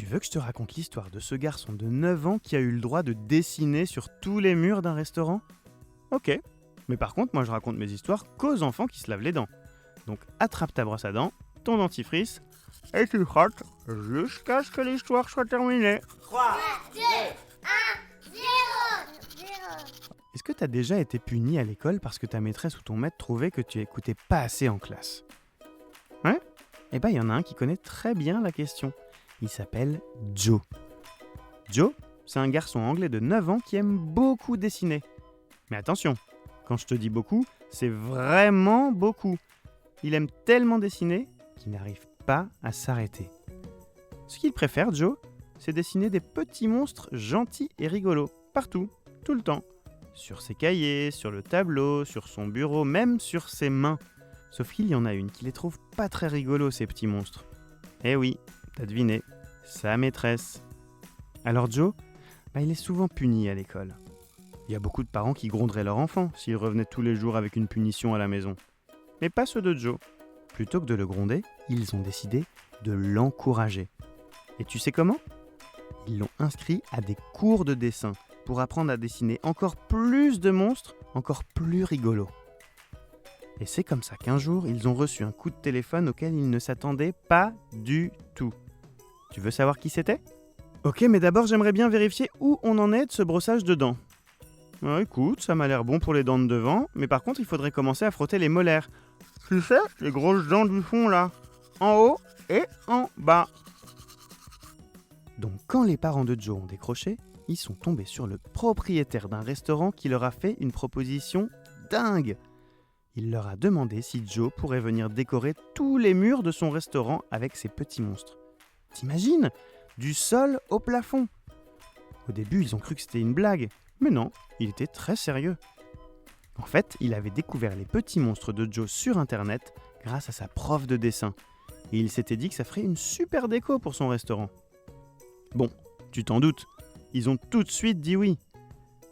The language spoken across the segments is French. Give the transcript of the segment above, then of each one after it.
veux que je te raconte l'histoire de ce garçon de 9 ans qui a eu le droit de dessiner sur tous les murs d'un restaurant ? Ok, mais par contre, moi je raconte mes histoires qu'aux enfants qui se lavent les dents. Donc attrape ta brosse à dents, ton dentifrice, et tu frottes jusqu'à ce que l'histoire soit terminée. 3, 2, 1, 0. Est-ce que tu as déjà été puni à l'école parce que ta maîtresse ou ton maître trouvait que tu écoutais pas assez en classe ? Ouais ? Eh ben, il y en a un qui connaît très bien la question. Il s'appelle Joe. Joe, c'est un garçon anglais de 9 ans qui aime beaucoup dessiner. Mais attention, quand je te dis beaucoup, c'est vraiment beaucoup. Il aime tellement dessiner qu'il n'arrive pas à s'arrêter. Ce qu'il préfère, Joe, c'est dessiner des petits monstres gentils et rigolos, partout, tout le temps. Sur ses cahiers, sur le tableau, sur son bureau, même sur ses mains. Sauf qu'il y en a une qui les trouve pas très rigolos, ces petits monstres. Eh oui, t'as deviné, sa maîtresse. Alors Joe, il est souvent puni à l'école. Il y a beaucoup de parents qui gronderaient leur enfant s'il revenait tous les jours avec une punition à la maison. Mais pas ceux de Joe. Plutôt que de le gronder, ils ont décidé de l'encourager. Et tu sais comment ? Ils l'ont inscrit à des cours de dessin pour apprendre à dessiner encore plus de monstres, encore plus rigolos. Et c'est comme ça qu'un jour, ils ont reçu un coup de téléphone auquel ils ne s'attendaient pas du tout. Tu veux savoir qui c'était ? Ok, mais d'abord, j'aimerais bien vérifier où on en est de ce brossage de dents. Écoute, ça m'a l'air bon pour les dents de devant, mais par contre, il faudrait commencer à frotter les molaires. Tu sais, les grosses dents du fond, là. En haut et en bas. Donc, quand les parents de Joe ont décroché, ils sont tombés sur le propriétaire d'un restaurant qui leur a fait une proposition dingue. Il leur a demandé si Joe pourrait venir décorer tous les murs de son restaurant avec ses petits monstres. T'imagines ? Du sol au plafond. Au début, ils ont cru que c'était une blague, mais non, il était très sérieux. En fait, il avait découvert les petits monstres de Joe sur Internet grâce à sa prof de dessin. Et il s'était dit que ça ferait une super déco pour son restaurant. Bon, tu t'en doutes, ils ont tout de suite dit oui.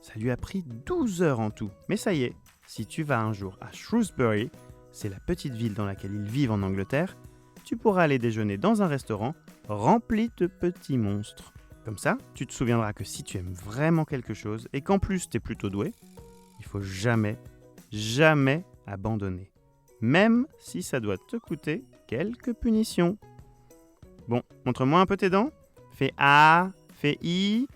Ça lui a pris 12 heures en tout, mais ça y est. Si tu vas un jour à Shrewsbury, c'est la petite ville dans laquelle ils vivent en Angleterre, tu pourras aller déjeuner dans un restaurant rempli de petits monstres. Comme ça, tu te souviendras que si tu aimes vraiment quelque chose et qu'en plus tu es plutôt doué, il faut jamais, jamais abandonner. Même si ça doit te coûter quelques punitions. Bon, montre-moi un peu tes dents. Fais A, fais I.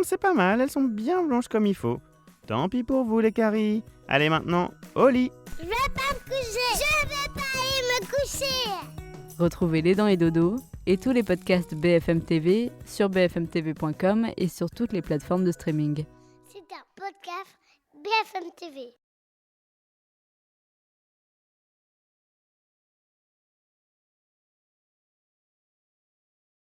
C'est pas mal, elles sont bien blanches comme il faut. Tant pis pour vous les caries. Allez maintenant, au lit. Je vais pas me coucher. Je vais pas aller me coucher. Retrouvez Les Dents et Dodo et tous les podcasts BFM TV sur bfmtv.com et sur toutes les plateformes de streaming. C'est un podcast BFM TV.